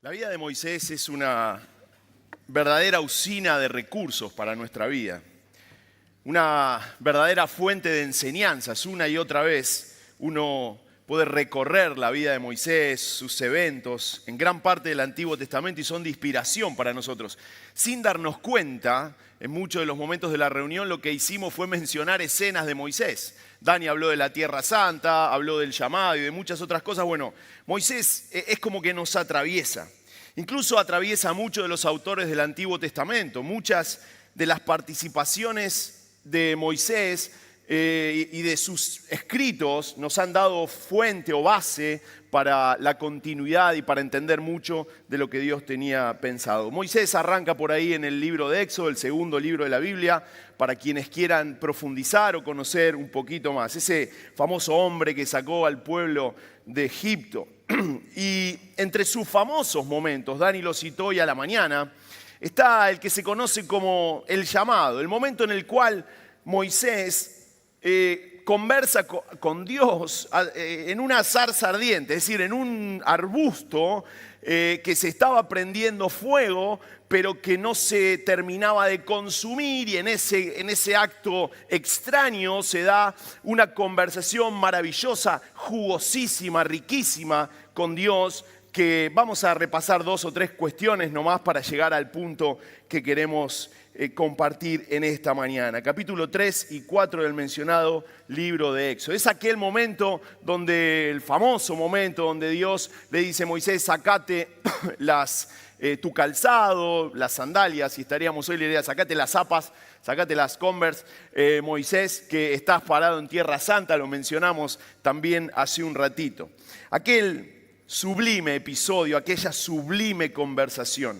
La vida de Moisés es una verdadera usina de recursos para nuestra vida, una verdadera fuente de enseñanzas. Una y otra vez uno puede recorrer la vida de Moisés, sus eventos, en gran parte del Antiguo Testamento, y son de inspiración para nosotros. Sin darnos cuenta, en muchos de los momentos de la reunión lo que hicimos fue mencionar escenas de Moisés. Dani habló de la Tierra Santa, habló del llamado y de muchas otras cosas. Bueno, Moisés es como que nos atraviesa. Incluso atraviesa a muchos de los autores del Antiguo Testamento. Muchas de las participaciones de Moisés y de sus escritos nos han dado fuente o base para la continuidad y para entender mucho de lo que Dios tenía pensado. Moisés arranca por ahí en el libro de Éxodo, el segundo libro de la Biblia, para quienes quieran profundizar o conocer un poquito más. Ese famoso hombre que sacó al pueblo de Egipto. Y entre sus famosos momentos, Dani lo citó hoy a la mañana, está el que se conoce como el llamado, el momento en el cual Moisés conversa con Dios en una zarza ardiente, es decir, en un arbusto que se estaba prendiendo fuego, pero que no se terminaba de consumir, y en ese acto extraño se da una conversación maravillosa, jugosísima, riquísima con Dios, que vamos a repasar 2 o 3 cuestiones nomás para llegar al punto que queremos compartir en esta mañana. Capítulo 3 y 4 del mencionado libro de Éxodo. Es aquel momento el famoso momento donde Dios le dice a Moisés: sacate tu calzado, las sandalias, y estaríamos hoy, le diría: sacate las zapas, sacate las Converse, Moisés, que estás parado en Tierra Santa, lo mencionamos también hace un ratito. Aquel sublime episodio, aquella sublime conversación.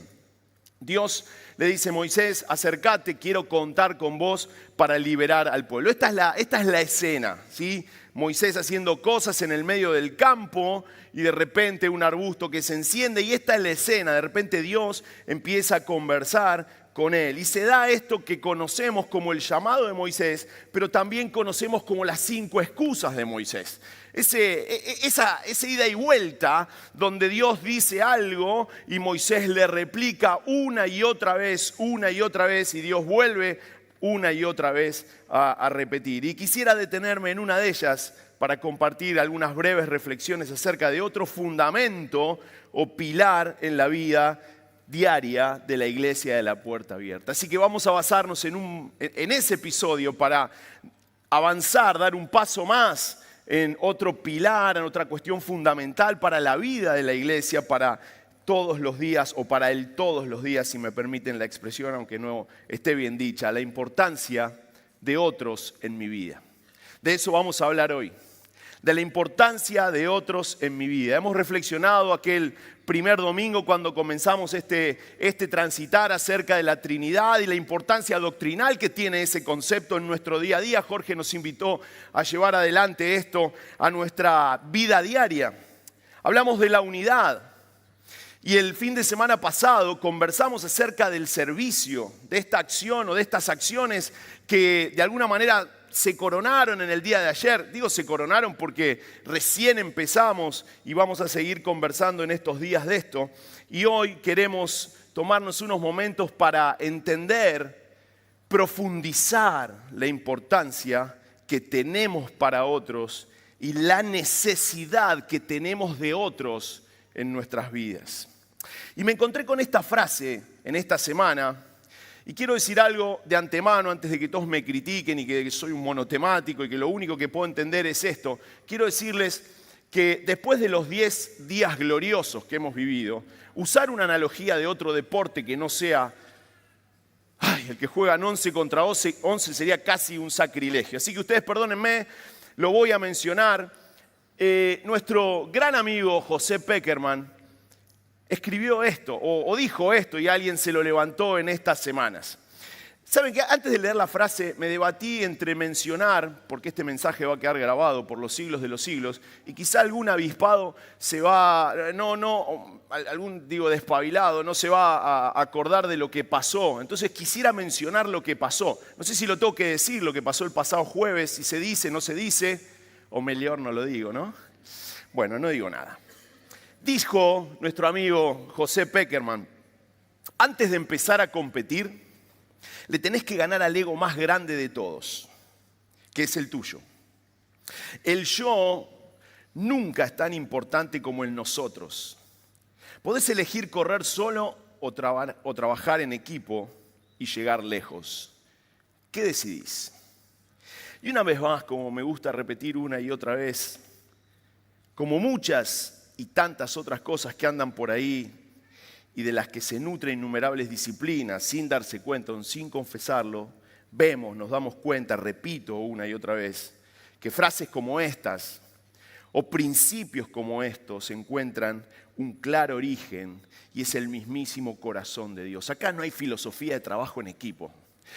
Dios le dice: Moisés, acércate, quiero contar con vos para liberar al pueblo. Esta es la escena, ¿sí? Moisés haciendo cosas en el medio del campo y de repente un arbusto que se enciende, y esta es la escena. De repente Dios empieza a conversar con él y se da esto que conocemos como el llamado de Moisés, pero también conocemos como las 5 excusas de Moisés. Esa ida y vuelta donde Dios dice algo y Moisés le replica una y otra vez, y Dios vuelve una y otra vez a repetir. Y quisiera detenerme en una de ellas para compartir algunas breves reflexiones acerca de otro fundamento o pilar en la vida diaria de la Iglesia de la Puerta Abierta. Así que vamos a basarnos en ese episodio para avanzar, dar un paso más en otro pilar, en otra cuestión fundamental para la vida de la iglesia, para todos los días, o para el todos los días, si me permiten la expresión, aunque no esté bien dicha, la importancia de otros en mi vida. De eso vamos a hablar hoy, de la importancia de otros en mi vida. Hemos reflexionado aquel primer domingo cuando comenzamos este transitar acerca de la Trinidad y la importancia doctrinal que tiene ese concepto en nuestro día a día. Jorge nos invitó a llevar adelante esto a nuestra vida diaria. Hablamos de la unidad, y el fin de semana pasado conversamos acerca del servicio, de esta acción o de estas acciones que de alguna manera se coronaron en el día de ayer. Digo se coronaron porque recién empezamos y vamos a seguir conversando en estos días de esto. Y hoy queremos tomarnos unos momentos para entender, profundizar la importancia que tenemos para otros y la necesidad que tenemos de otros en nuestras vidas. Y me encontré con esta frase en esta semana. Y quiero decir algo de antemano antes de que todos me critiquen y que soy un monotemático y que lo único que puedo entender es esto. Quiero decirles que después de los 10 días gloriosos que hemos vivido, usar una analogía de otro deporte que no sea el que juegan 11 contra 11 sería casi un sacrilegio. Así que ustedes perdónenme, lo voy a mencionar. Nuestro gran amigo José Peckerman escribió esto o dijo esto, y alguien se lo levantó en estas semanas. ¿Saben qué? Antes de leer la frase me debatí entre mencionar, porque este mensaje va a quedar grabado por los siglos de los siglos, y quizá algún avispado se va, algún despabilado, no se va a acordar de lo que pasó. Entonces quisiera mencionar lo que pasó. No sé si lo tengo que decir, lo que pasó el pasado jueves, si se dice, no se dice, o mejor no lo digo, ¿no? Bueno, no digo nada. Dijo nuestro amigo José Peckerman, antes de empezar a competir, le tenés que ganar al ego más grande de todos, que es el tuyo. El yo nunca es tan importante como el nosotros. Podés elegir correr solo o trabajar en equipo y llegar lejos. ¿Qué decidís? Y una vez más, como me gusta repetir una y otra vez, como muchas y tantas otras cosas que andan por ahí y de las que se nutren innumerables disciplinas sin darse cuenta o sin confesarlo, nos damos cuenta, repito una y otra vez, que frases como estas o principios como estos encuentran un claro origen y es el mismísimo corazón de Dios. Acá no hay filosofía de trabajo en equipo.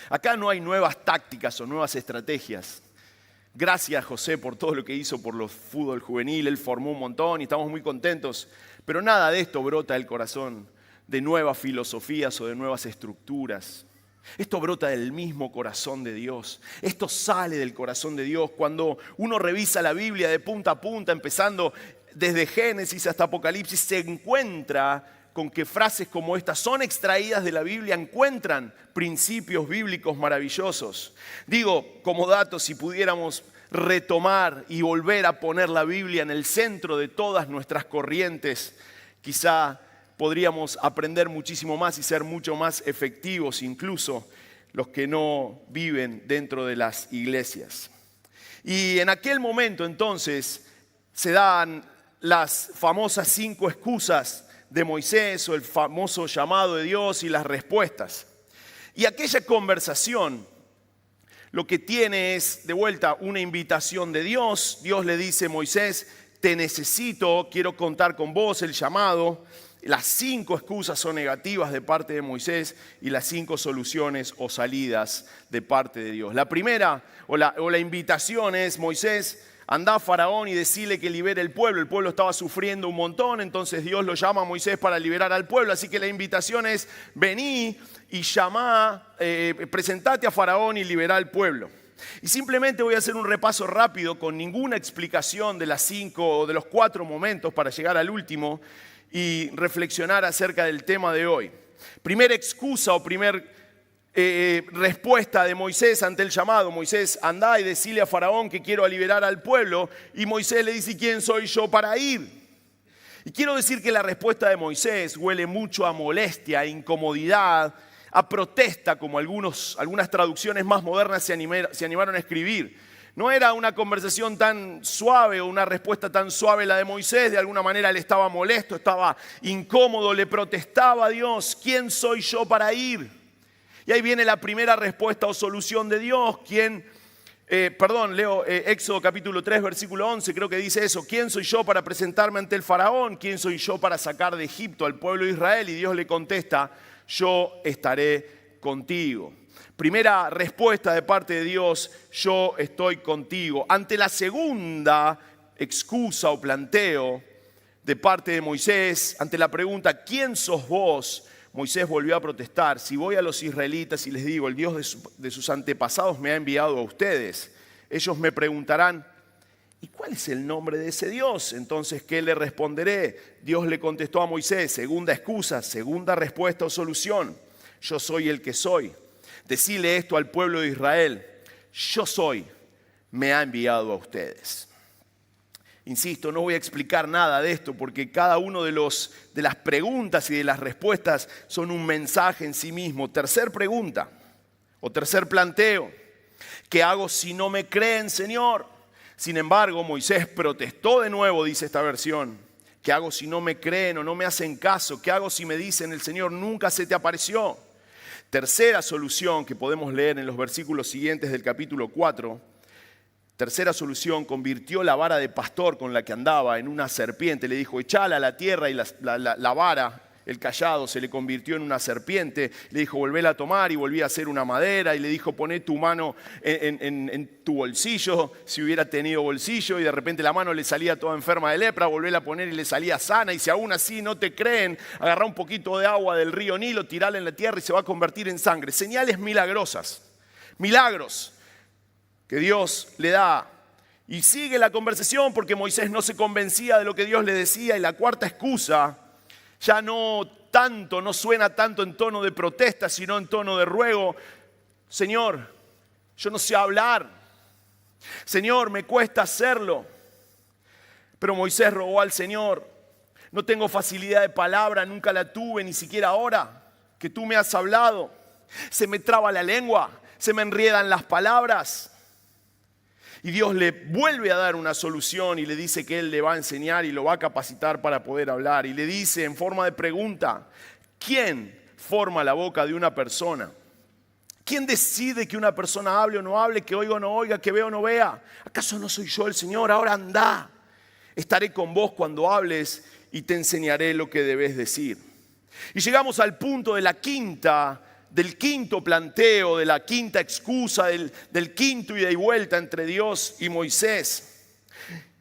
Acá no hay nuevas tácticas o nuevas estrategias. Gracias, José, por todo lo que hizo por los fútbol juvenil. Él formó un montón y estamos muy contentos. Pero nada de esto brota del corazón de nuevas filosofías o de nuevas estructuras. Esto brota del mismo corazón de Dios. Esto sale del corazón de Dios. Cuando uno revisa la Biblia de punta a punta, empezando desde Génesis hasta Apocalipsis, se encuentra con que frases como estas son extraídas de la Biblia, encuentran principios bíblicos maravillosos. Digo, como dato, si pudiéramos retomar y volver a poner la Biblia en el centro de todas nuestras corrientes, quizá podríamos aprender muchísimo más y ser mucho más efectivos, incluso los que no viven dentro de las iglesias. Y en aquel momento entonces se dan las famosas 5 excusas de Moisés o el famoso llamado de Dios y las respuestas. Y aquella conversación lo que tiene es de vuelta una invitación de Dios. Dios le dice a Moisés, te necesito, quiero contar con vos, el llamado. Las 5 excusas son negativas de parte de Moisés y las 5 soluciones o salidas de parte de Dios. La primera o la invitación es, Moisés, andá a Faraón y decile que libere el pueblo. El pueblo estaba sufriendo un montón, entonces Dios lo llama a Moisés para liberar al pueblo. Así que la invitación es, vení y presentate a Faraón y liberá al pueblo. Y simplemente voy a hacer un repaso rápido con ninguna explicación de las 5 o de los 4 momentos para llegar al último y reflexionar acerca del tema de hoy. Primera excusa o respuesta de Moisés ante el llamado. Moisés, andá y decile a Faraón que quiero liberar al pueblo. Y Moisés le dice, ¿quién soy yo para ir? Y quiero decir que la respuesta de Moisés huele mucho a molestia, a incomodidad, a protesta, como algunas traducciones más modernas se animaron a escribir. No era una conversación tan suave o una respuesta tan suave la de Moisés. De alguna manera él estaba molesto, estaba incómodo, le protestaba a Dios, ¿quién soy yo para ir? Y ahí viene la primera respuesta o solución de Dios. Leo Éxodo capítulo 3, versículo 11, creo que dice eso. ¿Quién soy yo para presentarme ante el faraón? ¿Quién soy yo para sacar de Egipto al pueblo de Israel? Y Dios le contesta, yo estaré contigo. Primera respuesta de parte de Dios, yo estoy contigo. Ante la segunda excusa o planteo de parte de Moisés, ante la pregunta, ¿quién sos vos? Moisés volvió a protestar, si voy a los israelitas y les digo, el Dios de sus antepasados me ha enviado a ustedes, ellos me preguntarán, ¿y cuál es el nombre de ese Dios? Entonces, ¿qué le responderé? Dios le contestó a Moisés, segunda excusa, segunda respuesta o solución, yo soy el que soy. Decile esto al pueblo de Israel, yo soy, me ha enviado a ustedes. Insisto, no voy a explicar nada de esto porque cada uno de las preguntas y de las respuestas son un mensaje en sí mismo. Tercer pregunta o tercer planteo, ¿qué hago si no me creen, Señor? Sin embargo, Moisés protestó de nuevo, dice esta versión. ¿Qué hago si no me creen o no me hacen caso? ¿Qué hago si me dicen el Señor nunca se te apareció? Tercera solución que podemos leer en los versículos siguientes del capítulo 4. Tercera solución, convirtió la vara de pastor con la que andaba en una serpiente. Le dijo, echala a la tierra y la vara, el cayado, se le convirtió en una serpiente. Le dijo, volvéla a tomar y volví a hacer una madera. Y le dijo, poné tu mano en tu bolsillo, si hubiera tenido bolsillo. Y de repente la mano le salía toda enferma de lepra, volvéla a poner y le salía sana. Y si aún así no te creen, agarrá un poquito de agua del río Nilo, tirala en la tierra y se va a convertir en sangre. Señales milagrosas, milagros que Dios le da Y sigue la conversación porque Moisés no se convencía de lo que Dios le decía. Y la cuarta excusa ya no suena tanto en tono de protesta, sino en tono de ruego. Señor, yo no sé hablar. Señor, me cuesta hacerlo. Pero Moisés rogó al Señor: no tengo facilidad de palabra, nunca la tuve, ni siquiera ahora que tú me has hablado. Se me traba la lengua, se me enriedan las palabras. Y Dios le vuelve a dar una solución y le dice que Él le va a enseñar y lo va a capacitar para poder hablar. Y le dice en forma de pregunta: ¿quién forma la boca de una persona? ¿Quién decide que una persona hable o no hable, que oiga o no oiga, que vea o no vea? ¿Acaso no soy yo el Señor? Ahora anda. Estaré con vos cuando hables y te enseñaré lo que debes decir. Y llegamos al punto del quinto planteo, de la quinta excusa, del quinto ida y vuelta entre Dios y Moisés.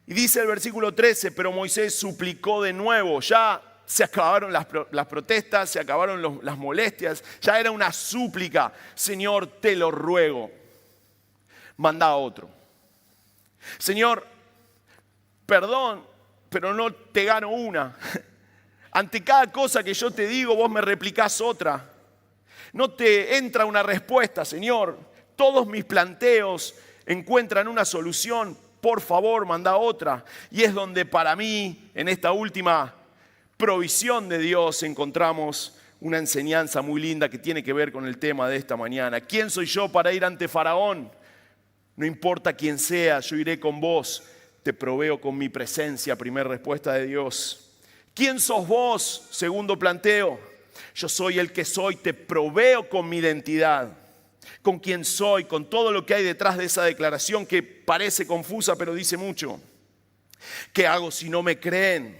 Y dice el versículo 13: pero Moisés suplicó de nuevo. Ya se acabaron las protestas, se acabaron las molestias, ya era una súplica. Señor, te lo ruego, manda a otro. Señor, perdón, pero no te gano una. Ante cada cosa que yo te digo, vos me replicás otra. No te entra una respuesta, Señor. Todos mis planteos encuentran una solución. Por favor, manda otra. Y es donde para mí, en esta última provisión de Dios, encontramos una enseñanza muy linda que tiene que ver con el tema de esta mañana. ¿Quién soy yo para ir ante Faraón? No importa quién sea, yo iré con vos. Te proveo con mi presencia. Primera respuesta de Dios. ¿Quién sos vos? Segundo planteo. Yo soy el que soy, te proveo con mi identidad, con quién soy, con todo lo que hay detrás de esa declaración que parece confusa pero dice mucho. ¿Qué hago si no me creen?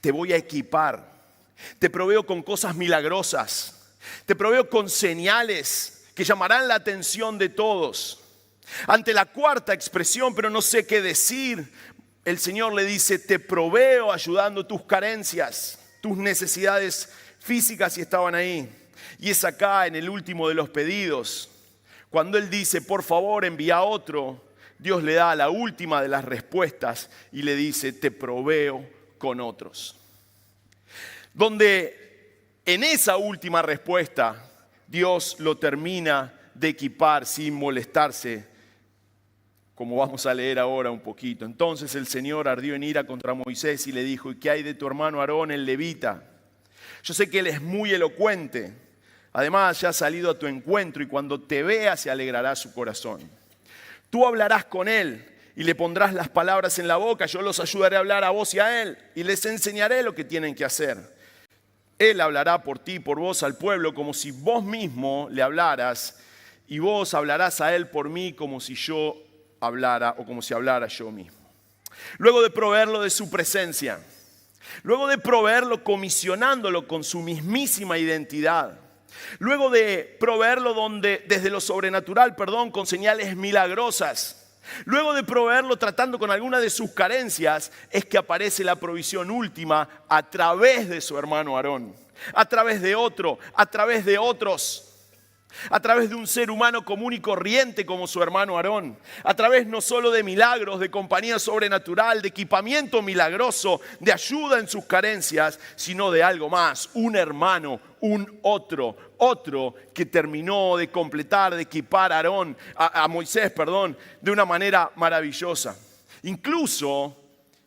Te voy a equipar, te proveo con cosas milagrosas, te proveo con señales que llamarán la atención de todos. Ante la cuarta expresión, pero no sé qué decir, el Señor le dice: te proveo ayudando tus carencias, tus necesidades físicas si estaban ahí. Y es acá en el último de los pedidos, cuando Él dice: por favor envía a otro, Dios le da la última de las respuestas y le dice: te proveo con otros. Donde en esa última respuesta Dios lo termina de equipar sin molestarse, como vamos a leer ahora un poquito. Entonces el Señor ardió en ira contra Moisés y le dijo: ¿y qué hay de tu hermano Aarón, el levita? Yo sé que él es muy elocuente. Además, ya ha salido a tu encuentro y cuando te vea se alegrará su corazón. Tú hablarás con él y le pondrás las palabras en la boca. Yo los ayudaré a hablar a vos y a él y les enseñaré lo que tienen que hacer. Él hablará por ti y por vos al pueblo como si vos mismo le hablaras, y vos hablarás a él por mí como si yo hablara o como si hablara yo mismo. Luego de proveerlo de su presencia, luego de proveerlo comisionándolo con su mismísima identidad, luego de proveerlo desde lo sobrenatural, con señales milagrosas, luego de proveerlo tratando con alguna de sus carencias, es que aparece la provisión última a través de su hermano Aarón, a través de otro, a través de otros. A través de un ser humano común y corriente como su hermano Aarón, a través no solo de milagros, de compañía sobrenatural, de equipamiento milagroso, de ayuda en sus carencias, sino de algo más, un hermano, un otro que terminó de completar, de equipar a Moisés, de una manera maravillosa. Incluso,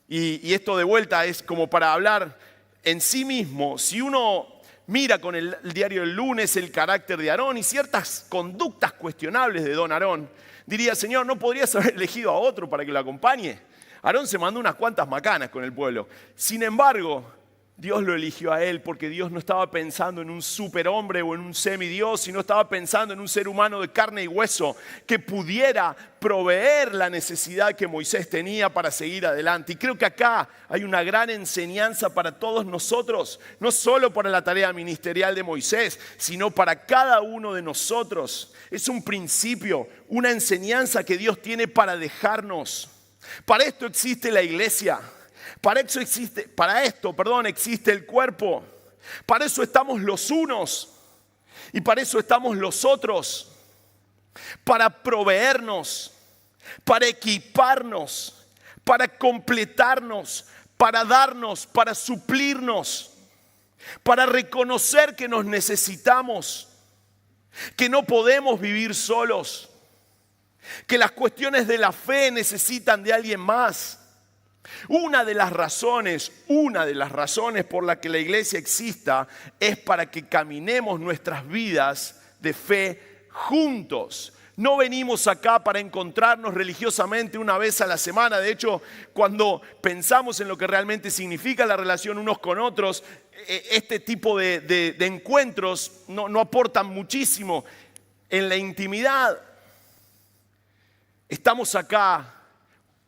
y esto de vuelta es como para hablar en sí mismo, si uno mira con el diario del lunes el carácter de Aarón y ciertas conductas cuestionables de don Aarón, diría: Señor, ¿no podrías haber elegido a otro para que lo acompañe? Aarón se mandó unas cuantas macanas con el pueblo. Sin embargo, Dios lo eligió a él porque Dios no estaba pensando en un superhombre o en un semidios, sino estaba pensando en un ser humano de carne y hueso que pudiera proveer la necesidad que Moisés tenía para seguir adelante. Y creo que acá hay una gran enseñanza para todos nosotros, no solo para la tarea ministerial de Moisés, sino para cada uno de nosotros. Es un principio, una enseñanza que Dios tiene para dejarnos. Para esto existe la iglesia. Para esto existe el cuerpo. Para eso estamos los unos y para eso estamos los otros. Para proveernos, para equiparnos, para completarnos, para darnos, para suplirnos, para reconocer que nos necesitamos, que no podemos vivir solos, que las cuestiones de la fe necesitan de alguien más. Una de las razones por la que la iglesia exista es para que caminemos nuestras vidas de fe juntos. No venimos acá para encontrarnos religiosamente una vez a la semana. De hecho, cuando pensamos en lo que realmente significa la relación unos con otros, este tipo de encuentros no aportan muchísimo en la intimidad. Estamos acá,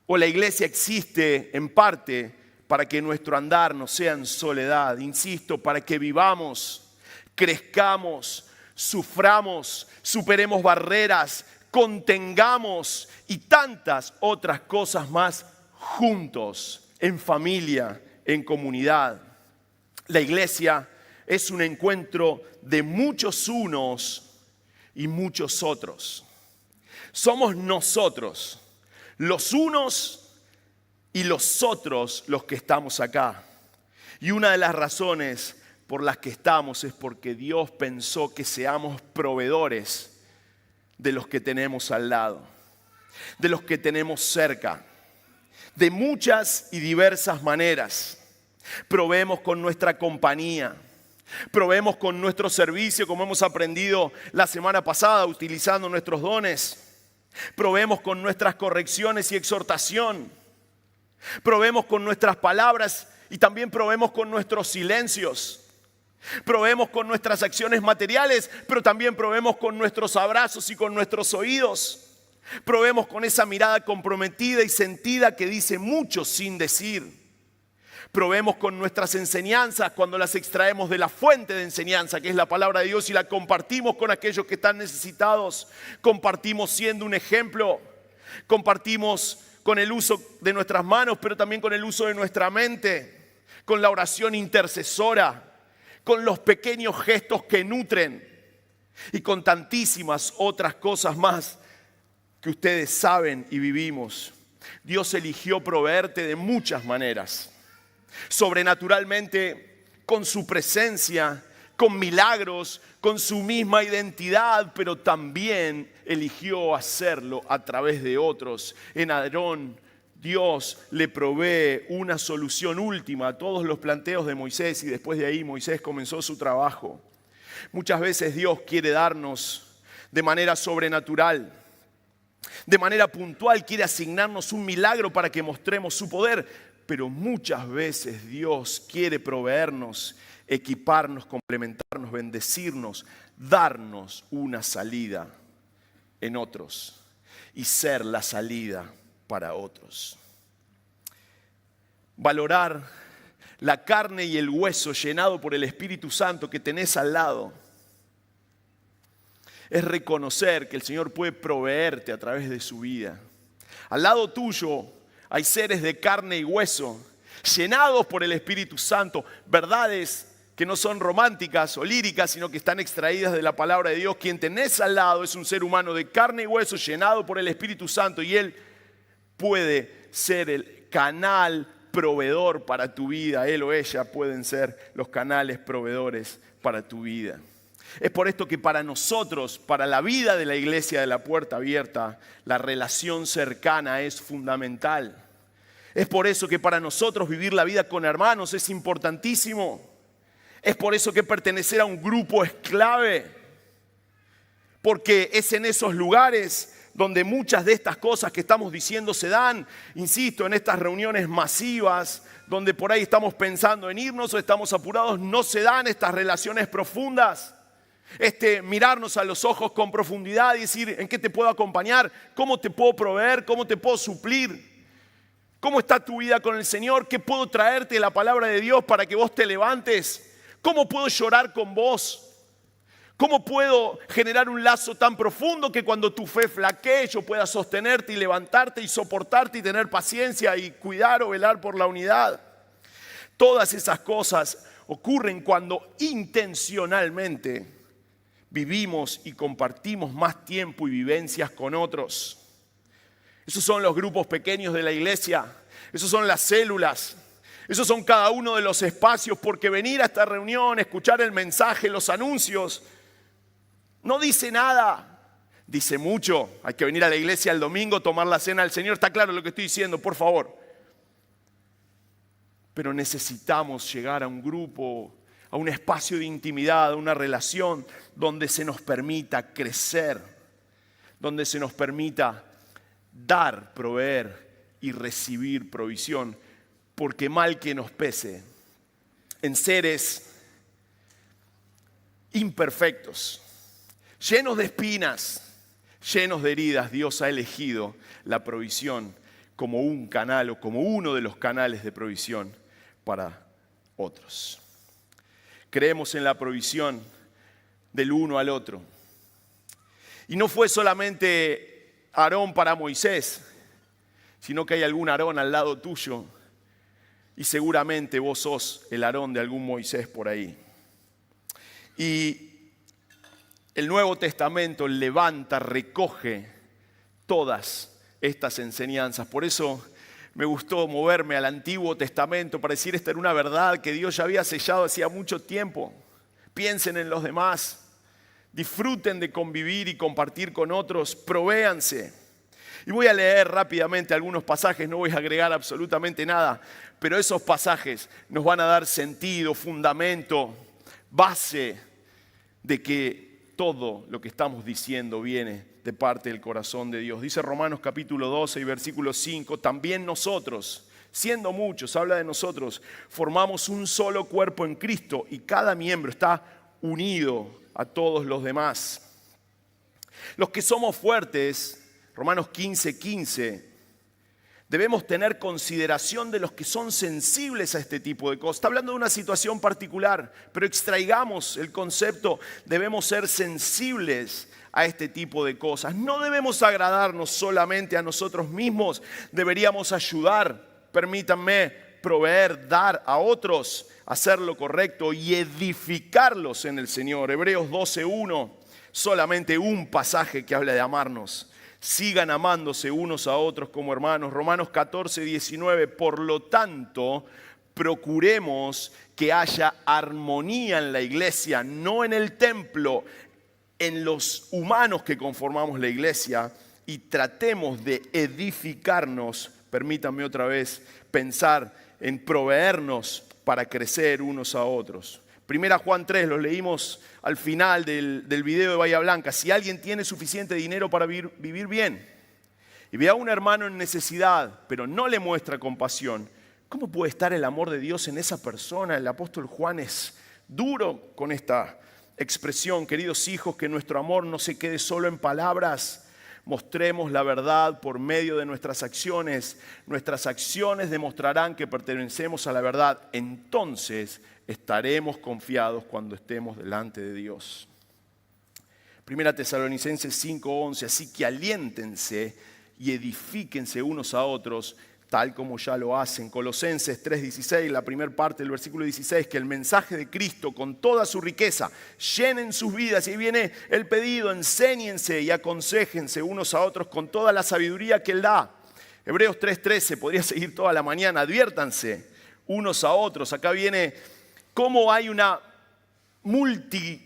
o la iglesia existe en parte para que nuestro andar no sea en soledad. Insisto, para que vivamos, crezcamos, suframos, superemos barreras, contengamos y tantas otras cosas más juntos, en familia, en comunidad. La iglesia es un encuentro de muchos unos y muchos otros. Somos nosotros, los unos y los otros, los que estamos acá. Y una de las razones por las que estamos es porque Dios pensó que seamos proveedores de los que tenemos al lado, de los que tenemos cerca, de muchas y diversas maneras. Proveemos con nuestra compañía, proveemos con nuestro servicio, como hemos aprendido la semana pasada, utilizando nuestros dones. Proveemos con nuestras correcciones y exhortación. Proveemos con nuestras palabras y también proveemos con nuestros silencios. Proveemos con nuestras acciones materiales, pero también proveemos con nuestros abrazos y con nuestros oídos. Proveemos con esa mirada comprometida y sentida que dice mucho sin decir. Proveemos con nuestras enseñanzas cuando las extraemos de la fuente de enseñanza, que es la palabra de Dios, y la compartimos con aquellos que están necesitados. Compartimos siendo un ejemplo. Compartimos con el uso de nuestras manos, pero también con el uso de nuestra mente, con la oración intercesora, con los pequeños gestos que nutren y con tantísimas otras cosas más que ustedes saben y vivimos. Dios eligió proveerte de muchas maneras. Sobrenaturalmente, con su presencia, con milagros, con su misma identidad, pero también eligió hacerlo a través de otros. En Aarón, Dios le provee una solución última a todos los planteos de Moisés y después de ahí Moisés comenzó su trabajo. Muchas veces Dios quiere darnos de manera sobrenatural, de manera puntual, quiere asignarnos un milagro para que mostremos su poder. Pero muchas veces Dios quiere proveernos, equiparnos, complementarnos, bendecirnos, darnos una salida en otros y ser la salida para otros. Valorar la carne y el hueso llenado por el Espíritu Santo que tenés al lado es reconocer que el Señor puede proveerte a través de su vida. Al lado tuyo hay seres de carne y hueso, llenados por el Espíritu Santo, verdades que no son románticas o líricas, sino que están extraídas de la palabra de Dios. Quien tenés al lado es un ser humano de carne y hueso, llenado por el Espíritu Santo, y Él puede ser el canal proveedor para tu vida. Él o ella pueden ser los canales proveedores para tu vida. Es por esto que para nosotros, para la vida de la iglesia de la Puerta Abierta, la relación cercana es fundamental. Es por eso que para nosotros vivir la vida con hermanos es importantísimo. Es por eso que pertenecer a un grupo es clave. Porque es en esos lugares donde muchas de estas cosas que estamos diciendo se dan. Insisto, en estas reuniones masivas, donde por ahí estamos pensando en irnos o estamos apurados, no se dan estas relaciones profundas. Mirarnos a los ojos con profundidad y decir: ¿en qué te puedo acompañar? ¿Cómo te puedo proveer? ¿Cómo te puedo suplir? ¿Cómo está tu vida con el Señor? ¿Qué puedo traerte de la palabra de Dios para que vos te levantes? ¿Cómo puedo llorar con vos? ¿Cómo puedo generar un lazo tan profundo que cuando tu fe flaquee yo pueda sostenerte y levantarte y soportarte y tener paciencia y cuidar o velar por la unidad? Todas esas cosas ocurren cuando intencionalmente vivimos y compartimos más tiempo y vivencias con otros. Esos son los grupos pequeños de la iglesia. Esos son las células. Esos son cada uno de los espacios, porque venir a esta reunión, escuchar el mensaje, los anuncios, no dice nada. Dice mucho. Hay que venir a la iglesia el domingo, tomar la cena del Señor. Está claro lo que estoy diciendo, por favor. Pero necesitamos llegar a un grupo, a un espacio de intimidad, a una relación donde se nos permita crecer, donde se nos permita dar, proveer y recibir provisión. Porque mal que nos pese, en seres imperfectos, llenos de espinas, llenos de heridas, Dios ha elegido la provisión como un canal o como uno de los canales de provisión para otros. Creemos en la provisión del uno al otro. Y no fue solamente Aarón para Moisés, sino que hay algún Aarón al lado tuyo. Y seguramente vos sos el Aarón de algún Moisés por ahí. Y el Nuevo Testamento levanta, recoge todas estas enseñanzas. Por eso me gustó moverme al Antiguo Testamento para decir, esta era una verdad que Dios ya había sellado hacía mucho tiempo. Piensen en los demás, disfruten de convivir y compartir con otros, provéanse. Y voy a leer rápidamente algunos pasajes, no voy a agregar absolutamente nada, pero esos pasajes nos van a dar sentido, fundamento, base de que todo lo que estamos diciendo viene de parte del corazón de Dios. Dice Romanos capítulo 12 y versículo 5, también nosotros, siendo muchos, habla de nosotros, formamos un solo cuerpo en Cristo y cada miembro está unido a todos los demás. Los que somos fuertes, Romanos 15:15, debemos tener consideración de los que son sensibles a este tipo de cosas. Está hablando de una situación particular, pero extraigamos el concepto, debemos ser sensibles a este tipo de cosas. No debemos agradarnos solamente a nosotros mismos, deberíamos ayudar, permítanme, proveer, dar a otros, hacer lo correcto y edificarlos en el Señor. Hebreos 12:1, solamente un pasaje que habla de amarnos. Sigan amándose unos a otros como hermanos. Romanos 14:19, por lo tanto, procuremos que haya armonía en la iglesia, no en el templo, en los humanos que conformamos la iglesia, y tratemos de edificarnos, permítanme otra vez pensar en proveernos para crecer unos a otros. Primera Juan 3, lo leímos al final del video de Bahía Blanca. Si alguien tiene suficiente dinero para vivir bien y ve a un hermano en necesidad, pero no le muestra compasión, ¿cómo puede estar el amor de Dios en esa persona? El apóstol Juan es duro con esta expresión. Queridos hijos, que nuestro amor no se quede solo en palabras. Mostremos la verdad por medio de nuestras acciones. Nuestras acciones demostrarán que pertenecemos a la verdad. Entonces estaremos confiados cuando estemos delante de Dios. Primera Tesalonicenses 5:11, así que aliéntense y edifíquense unos a otros, tal como ya lo hacen. Colosenses 3:16, la primera parte del versículo 16, que el mensaje de Cristo con toda su riqueza llenen sus vidas. Y ahí viene el pedido, enséñense y aconséjense unos a otros con toda la sabiduría que Él da. Hebreos 3:13, podría seguir toda la mañana, adviértanse unos a otros. Acá viene cómo hay una multiforma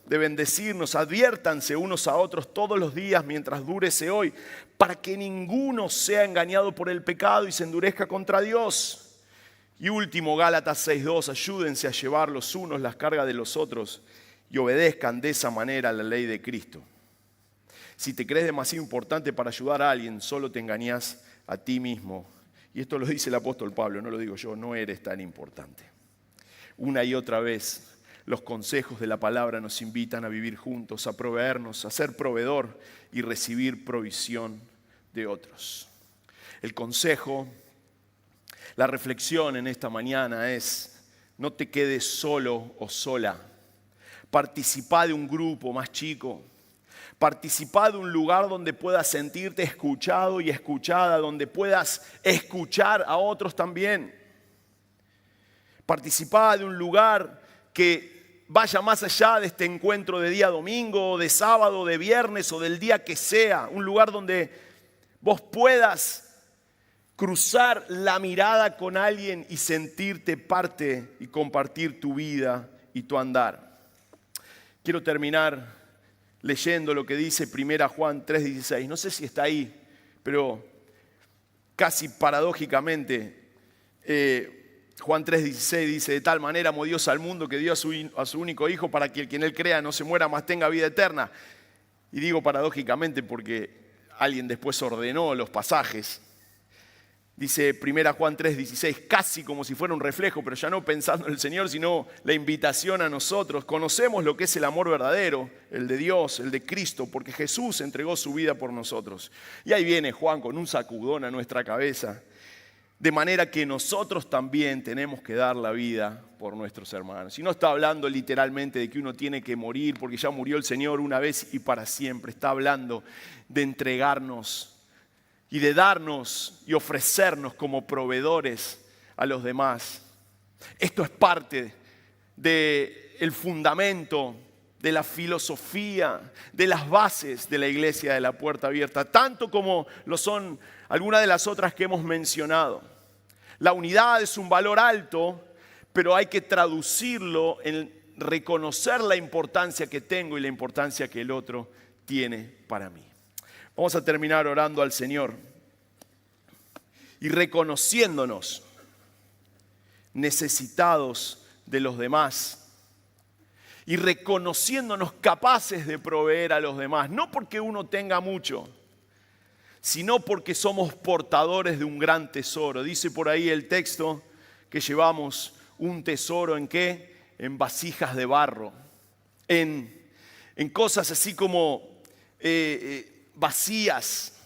de bendecirnos. Adviértanse unos a otros todos los días mientras dure ese hoy, para que ninguno sea engañado por el pecado y se endurezca contra Dios. Y último, Gálatas 6:2, ayúdense a llevar los unos las cargas de los otros y obedezcan de esa manera la ley de Cristo. Si te crees demasiado importante para ayudar a alguien, solo te engañas a ti mismo. Y esto lo dice el apóstol Pablo, no lo digo yo, no eres tan importante. Una y otra vez, los consejos de la palabra nos invitan a vivir juntos, a proveernos, a ser proveedor y recibir provisión de otros. El consejo, la reflexión en esta mañana es, no te quedes solo o sola. Participá de un grupo más chico. Participá de un lugar donde puedas sentirte escuchado y escuchada, donde puedas escuchar a otros también. Participá de un lugar que vaya más allá de este encuentro de día domingo, de sábado, de viernes o del día que sea. Un lugar donde vos puedas cruzar la mirada con alguien y sentirte parte y compartir tu vida y tu andar. Quiero terminar leyendo lo que dice 1 Juan 3:16. No sé si está ahí, pero casi paradójicamente, Juan 3:16 dice: de tal manera amó Dios al mundo que dio a su único Hijo para que el que en él crea no se muera, mas tenga vida eterna. Y digo paradójicamente porque alguien después ordenó los pasajes. Dice 1 Juan 3:16, casi como si fuera un reflejo, pero ya no pensando en el Señor, sino la invitación a nosotros. Conocemos lo que es el amor verdadero, el de Dios, el de Cristo, porque Jesús entregó su vida por nosotros. Y ahí viene Juan con un sacudón a nuestra cabeza. De manera que nosotros también tenemos que dar la vida por nuestros hermanos. Y no está hablando literalmente de que uno tiene que morir porque ya murió el Señor una vez y para siempre. Está hablando de entregarnos y de darnos y ofrecernos como proveedores a los demás. Esto es parte del fundamento, de la filosofía, de las bases de la Iglesia de la Puerta Abierta, tanto como lo son algunas de las otras que hemos mencionado. La unidad es un valor alto, pero hay que traducirlo en reconocer la importancia que tengo y la importancia que el otro tiene para mí. Vamos a terminar orando al Señor y reconociéndonos necesitados de los demás y reconociéndonos capaces de proveer a los demás, no porque uno tenga mucho, sino porque somos portadores de un gran tesoro. Dice por ahí el texto que llevamos un tesoro ¿en qué? En vasijas de barro, en cosas así como vacías,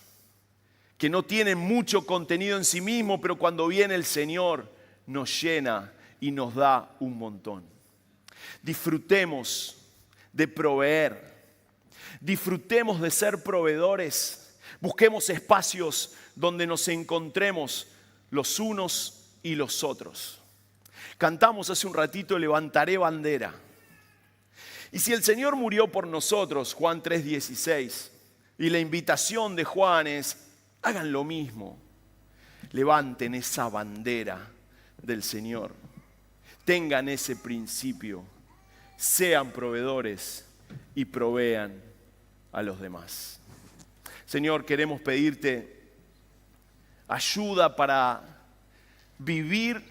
que no tienen mucho contenido en sí mismo, pero cuando viene el Señor nos llena y nos da un montón. Disfrutemos de proveer, disfrutemos de ser proveedores, busquemos espacios donde nos encontremos los unos y los otros. Cantamos hace un ratito, levantaré bandera. Y si el Señor murió por nosotros, Juan 3:16, y la invitación de Juan es, hagan lo mismo, levanten esa bandera del Señor, tengan ese principio, sean proveedores y provean a los demás. Señor, queremos pedirte ayuda para vivir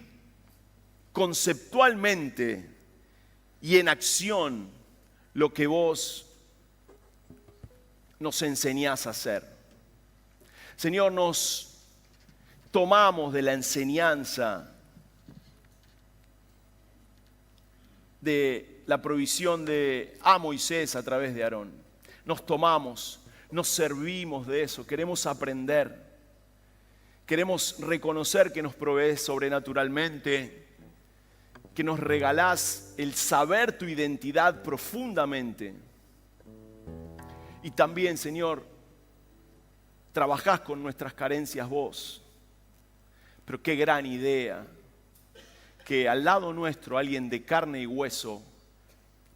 conceptualmente y en acción lo que vos nos enseñás a hacer. Señor, nos tomamos de la enseñanza de la provisión a Moisés a través de Aarón. Nos tomamos, nos servimos de eso, queremos aprender, queremos reconocer que nos provees sobrenaturalmente, que nos regalás el saber tu identidad profundamente. Y también, Señor, trabajás con nuestras carencias vos. Pero qué gran idea que al lado nuestro alguien de carne y hueso,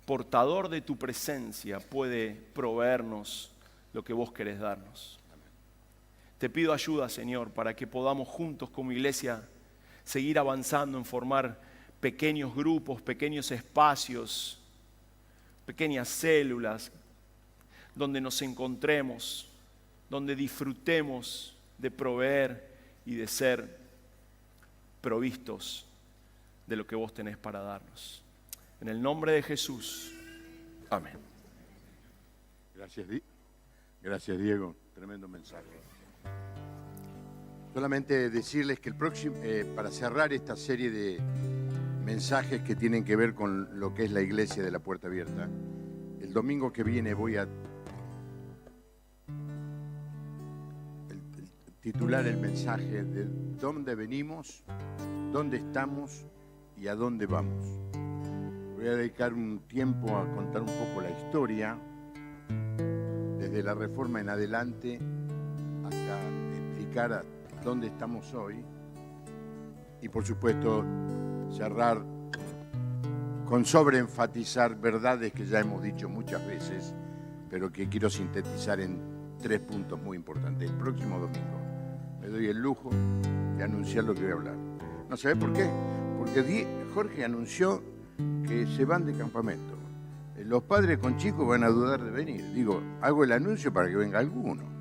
portador de tu presencia, puede proveernos lo que vos querés darnos. Te pido ayuda, Señor, para que podamos juntos como iglesia seguir avanzando en formar pequeños grupos, pequeños espacios, pequeñas células, donde nos encontremos, donde disfrutemos de proveer y de ser provistos de lo que vos tenés para darnos. En el nombre de Jesús. Amén. Gracias, Diego. Tremendo mensaje. Solamente decirles que el próximo, para cerrar esta serie de mensajes que tienen que ver con lo que es la Iglesia de la Puerta Abierta, el domingo que viene voy a titular el mensaje de dónde venimos, dónde estamos y a dónde vamos. Voy a dedicar un tiempo a contar un poco la historia, desde la Reforma en adelante, hasta explicar a dónde estamos hoy y, por supuesto, cerrar con sobreenfatizar verdades que ya hemos dicho muchas veces, pero que quiero sintetizar en 3 puntos muy importantes. El próximo domingo me doy el lujo de anunciar lo que voy a hablar. ¿No sabés por qué? Porque Jorge anunció que se van de campamento. Los padres con chicos van a dudar de venir. Digo, hago el anuncio para que venga alguno.